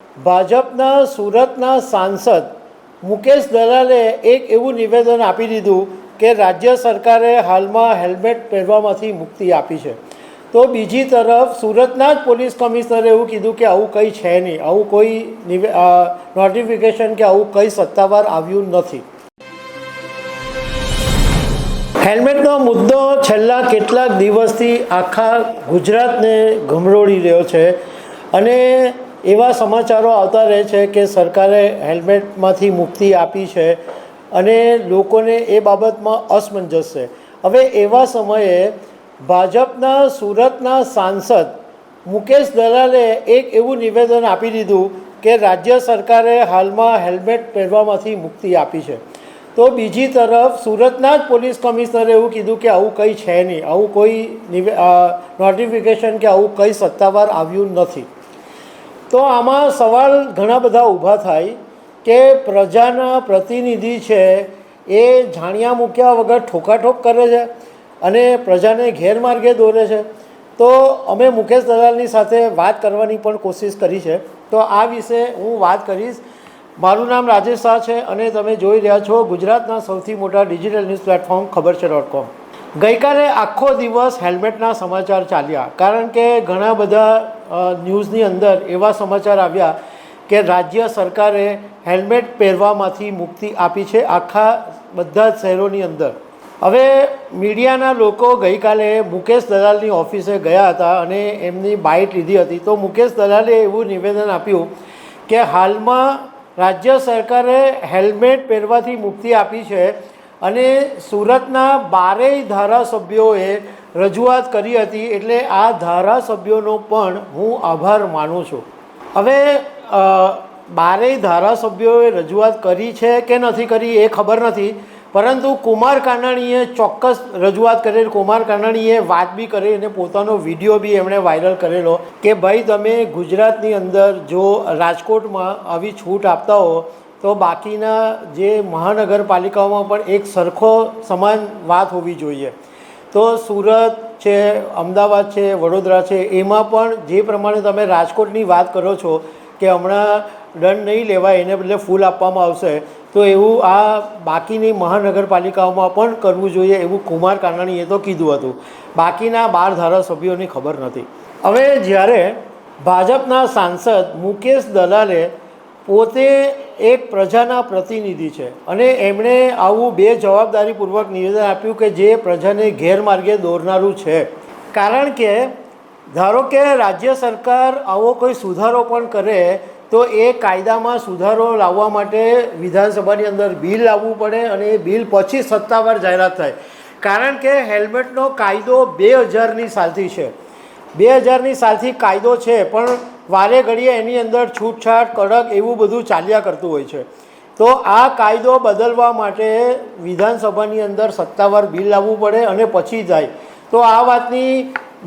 ભાજપના સુરતના સાંસદ મુકેશ દલાલે એક એવું નિવેદન આપી દીધું કે રાજ્ય સરકારે હાલમાં હેલ્મેટ પહેરવામાંથી મુક્તિ આપી છે, તો બીજી તરફ સુરતના જ પોલીસ કમિશનરે એવું કીધું કે આવું કંઈ છે નહીં, આવું કોઈ નોટિફિકેશન કે આવું કંઈ સત્તાવાર આવ્યું નથી. હેલ્મેટનો મુદ્દો છેલ્લા કેટલાક દિવસથી આખા ગુજરાતને ગમરોળી રહ્યો છે અને એવા સમાચારો આવતા રહે છે કે સરકારે હેલ્મેટમાંથી મુક્તિ આપી છે અને લોકોને એ બાબતમાં અસમંજસ છે. હવે એવા સમયે ભાજપના સુરતના સાંસદ મુકેશ દલાલે એક એવું નિવેદન આપી દીધું કે રાજ્ય સરકારે હાલમાં હેલ્મેટ પહેરવામાંથી મુક્તિ આપી છે, તો બીજી તરફ સુરતના જ પોલીસ કમિશનરે એવું કીધું કે આવું કંઈ છે નહીં, આવું કોઈ નોટિફિકેશન કે આવું કંઈ સત્તાવાર આવ્યું નથી. તો આમાં સવાલ ઘણા બધા ઊભા થાય કે પ્રજાના પ્રતિનિધિ છે એ જાણ્યા મૂક્યા વગર ઠોકાઠોક કરે છે અને પ્રજાને ગેરમાર્ગે દોરે છે. તો અમે મુકેશ દલાલની સાથે વાત કરવાની પણ કોશિશ કરી છે, તો આ વિશે હું વાત કરીશ. મારું નામ રાજેશ શાહ છે અને તમે જોઈ રહ્યા છો ગુજરાતના સૌથી મોટા ડિજિટલ ન્યૂઝ પ્લેટફોર્મ ખબરછે.com. ગઈકાલે આખો દિવસ હેલ્મેટના સમાચાર ચાલ્યા, કારણ કે ઘણા બધા ન્યૂઝની અંદર એવા સમાચાર આવ્યા કે રાજ્ય સરકારે હેલ્મેટ પહેરવામાંથી મુક્તિ આપી છે આખા બધા જ શહેરોની અંદર. હવે મીડિયાના લોકો ગઈકાલે મુકેશ દલાલની ઓફિસે ગયા હતા અને એમની બાઇટ લીધી હતી, તો મુકેશ દલાલે એવું નિવેદન આપ્યું કે હાલમાં રાજ્ય સરકારે હેલ્મેટ પહેરવાથી મુક્તિ આપી છે અને સુરતના 12 ધારાસભ્યોએ રજૂઆત કરી હતી, એટલે આ ધારાસભ્યોનો પણ હું આભાર માનું છું. હવે 12 ધારાસભ્યોએ રજૂઆત કરી છે કે નથી કરી એ ખબર નથી, પરંતુ કુમાર કાનાણીએ ચોક્કસ રજૂઆત કરેલ. કુમાર કાનાણીએ વાત બી કરી અને પોતાનો વિડીયો બી એમણે વાયરલ કરેલો કે ભાઈ તમે ગુજરાતની અંદર જો રાજકોટમાં આવી છૂટ આપતા હો તો બાકીના જે મહાનગરપાલિકાઓમાં પણ એક સરખો સમાન વાત હોવી જોઈએ. તો સુરત છે, અમદાવાદ છે, વડોદરા છે, એમાં પણ જે પ્રમાણે તમે રાજકોટની વાત કરો છો કે હમણાં દંડ નહીં લેવાય એને બદલે ફૂલ આપવામાં આવશે, તો એવું આ બાકીની મહાનગરપાલિકાઓમાં પણ કરવું જોઈએ એવું કુમાર કાનાણીએ તો કીધું હતું. બાકીના 12 ધારાસભ્યોની ખબર નથી. હવે જ્યારે ભાજપના સાંસદ મુકેશ દલાલે પોતે એક પ્રજાના પ્રતિનિધિ છે અને એમણે આવું બેજવાબદારીપૂર્વક નિવેદન આપ્યું કે જે પ્રજાને ગેરમાર્ગે દોરનારું છે. કારણ કે ધારો કે રાજ્ય સરકાર આવો કોઈ સુધારો પણ કરે તો એ કાયદામાં સુધારો લાવવા માટે વિધાનસભાની અંદર બિલ લાવવું પડે અને એ બિલ પછી સત્તાવાર જાહેરાત થાય. કારણ કે હેલ્મેટનો કાયદો 2000ની સાલથી છે, 2000ની સાલથી કાયદો છે, પણ વારે ઘડીએ એની અંદર છૂટછાટ કડક એવું બધું ચાલ્યા કરતું હોય છે. તો આ કાયદો બદલવા માટે વિધાનસભાની અંદર સત્તાવાર બિલ લાવવું પડે અને પછી જાય. તો આ વાતની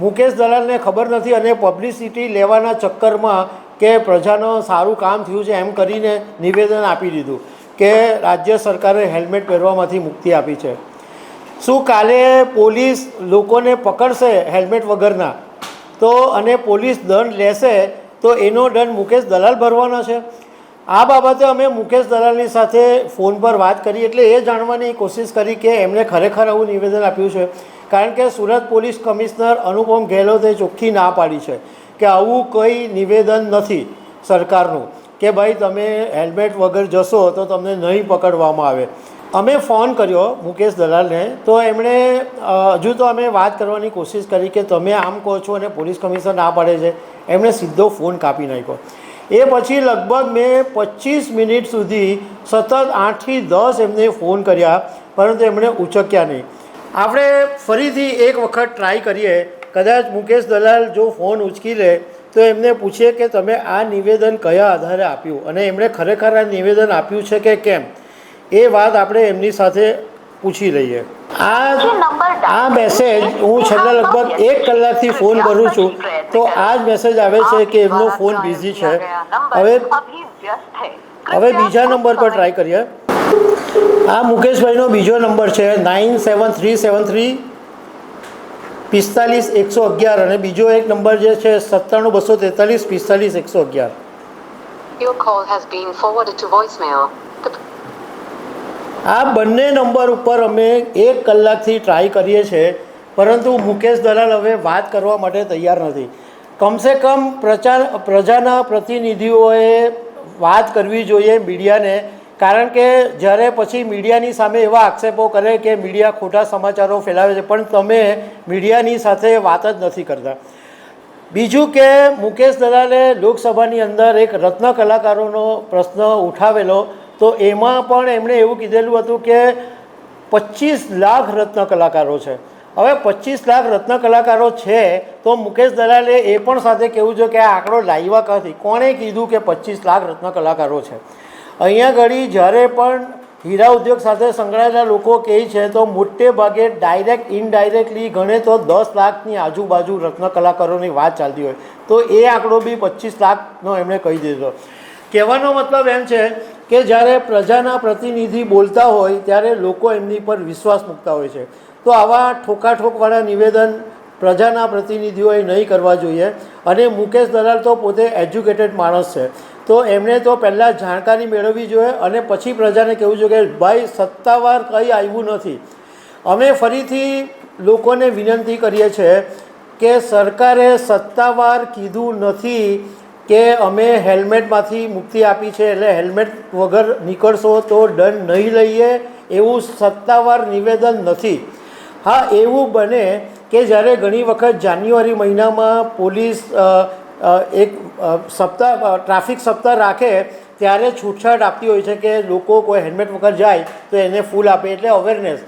મુકેશ દલાલને ખબર નથી અને પબ્લિસિટી લેવાના ચક્કરમાં કે પ્રજાનું સારું કામ થયું છે એમ કરીને નિવેદન આપી દીધું કે રાજ્ય સરકારે હેલ્મેટ પહેરવામાંથી મુક્તિ આપી છે. શું કાલે પોલીસ લોકોને પકડશે હેલ્મેટ વગરના તો અને પોલીસ દંડ લેશે તો એનો દંડ મુકેશ દલાલ ભરવાના છે? આ બાબતે અમે મુકેશ દલાલની સાથે ફોન પર વાત કરી એટલે એ જાણવાની કોશિશ કરી કે એમણે ખરેખર આવું નિવેદન આપ્યું છે. કારણ કે સુરત પોલીસ કમિશનર અનુપમ ગેહલોતે ચોખ્ખી ના પાડી છે કે આવું કંઈ નિવેદન નથી સરકારનું કે ભાઈ તમે હેલ્મેટ વગર જશો તો તમને નહીં પકડવામાં આવે. અમે ફોન કર્યો મુકેશ દલાલને, તો એમણે હજુ તો અમે વાત કરવાની કોશિશ કરી કે તમે આમ કહો છો અને પોલીસ કમિશનર ના પાડે છે, એમણે સીધો ફોન કાપી નાખ્યો. એ પછી લગભગ મેં 25 મિનિટ સુધી સતત 8 થી 10 એમને ફોન કર્યા, પરંતુ એમણે ઉચક્યા નહીં. આપણે ફરીથી એક વખત ટ્રાય કરીએ, કદાચ મુકેશ દલાલ જો ફોન ઉચકી લે તો એમને પૂછીએ કે તમે આ નિવેદન કયા આધારે આપ્યું અને એમણે ખરેખર આ નિવેદન આપ્યું છે કે કેમ, એ વાત આપણે એમની સાથે પૂછી લઈએ. આ મેસેજ હું છેલ્લા લગભગ 1 કલાકથી ફોન કરું છું, તો આ જ મેસેજ આવે છે કે એમનો ફોન બિઝી છે. હવે બીજા નંબર પર ટ્રાય કરીએ. આ મુકેશભાઈનો બીજો નંબર છે 97373 45 111 અને બીજો એક નંબર જે છે 97 243 45 111. Your call has been forwarded to voicemail. આ બંને નંબર ઉપર અમે 1 કલાકથી ટ્રાય કરીએ છીએ, પરંતુ મુકેશ દલાલ હવે વાત કરવા માટે તૈયાર નથી. કમસે કમ પ્રજાના પ્રતિનિધિઓએ વાત કરવી જોઈએ મીડિયાને, કારણ કે જ્યારે પછી મીડિયાની સામે એવા આક્ષેપો કરે કે મીડિયા ખોટા સમાચારો ફેલાવે છે, પણ તમે મીડિયાની સાથે વાત જ નથી કરતા. બીજું કે મુકેશ દલાલે લોકસભાની અંદર એક રત્ન કલાકારોનો પ્રશ્ન ઉઠાવેલો, તો એમાં પણ એમણે એવું કીધેલું હતું કે 25 લાખ રત્ન કલાકારો છે. હવે 25 લાખ રત્ન કલાકારો છે તો મુકેશ દલાલે એ પણ સાથે કહેવું જોઈએ કે આ આંકડો લાવ્યા ક્યાંથી, કોણે કીધું કે 25 લાખ રત્ન કલાકારો છે. અહીંયા ઘડી જ્યારે પણ હીરા ઉદ્યોગ સાથે સંકળાયેલા લોકો કહે છે તો મોટે ભાગે ડાયરેક્ટ ઇનડાયરેક્ટલી ગણે તો 10 લાખની આજુબાજુ રત્ન કલાકારોની વાત ચાલતી હોય, તો એ આંકડો બી 25 લાખનો એમણે કહી દીધો. કહેવાનો મતલબ એમ છે કે જ્યારે પ્રજાના પ્રતિનિધિ બોલતા હોય ત્યારે લોકો એમની પર વિશ્વાસ મૂકતા હોય છે, તો આવા ઠોકાઠોકવાળા નિવેદન પ્રજાના પ્રતિનિધિઓએ નહીં કરવા જોઈએ. અને મુકેશ દલાલ તો પોતે એજ્યુકેટેડ માણસ છે, તો એમણે તો પહેલાં જાણકારી મેળવવી જોઈએ અને પછી પ્રજાને કહેવું જોઈએ કે ભાઈ સત્તાવાર કંઈ આવ્યું નથી. અમે ફરીથી લોકોને વિનંતી કરીએ છીએ કે સરકારે સત્તાવાર કીધું નથી કે અમે હેલ્મેટમાંથી મુક્તિ આપી છે, એટલે હેલ્મેટ વગર નીકળશો તો દંડ નહીં લઈએ, એવું સત્તાવાર નિવેદન નથી. હા, એવું બને કે જ્યારે ઘણી વખત જાન્યુઆરી મહિનામાં પોલીસ એક સપ્તાહ ટ્રાફિક સપ્તાહ રાખે ત્યારે છૂટછાટ આપતી હોય છે કે લોકો કોઈ હેલ્મેટ વગર જાય તો એને ફૂલ આપે, એટલે અવેરનેસ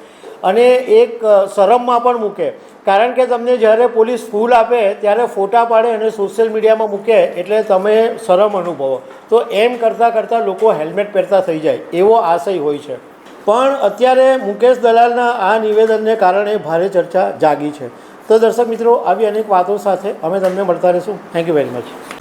અને એક શરમમાં પણ મૂકે. કારણ કે તમને જ્યારે પોલીસ ફૂલ આપે ત્યારે ફોટા પાડે અને સોશિયલ મીડિયામાં મૂકે એટલે તમે શરમ અનુભવો, તો એમ કરતાં લોકો હેલ્મેટ પહેરતા થઈ જાય એવો આશય હોય છે. પણ અત્યારે મુકેશ દલાલના આ નિવેદનને કારણે ભારે ચર્ચા જાગી છે. તો દર્શક મિત્રો, આવી અનેક વાતો સાથે અમે તમને મળતા રહીશું. Thank you very much.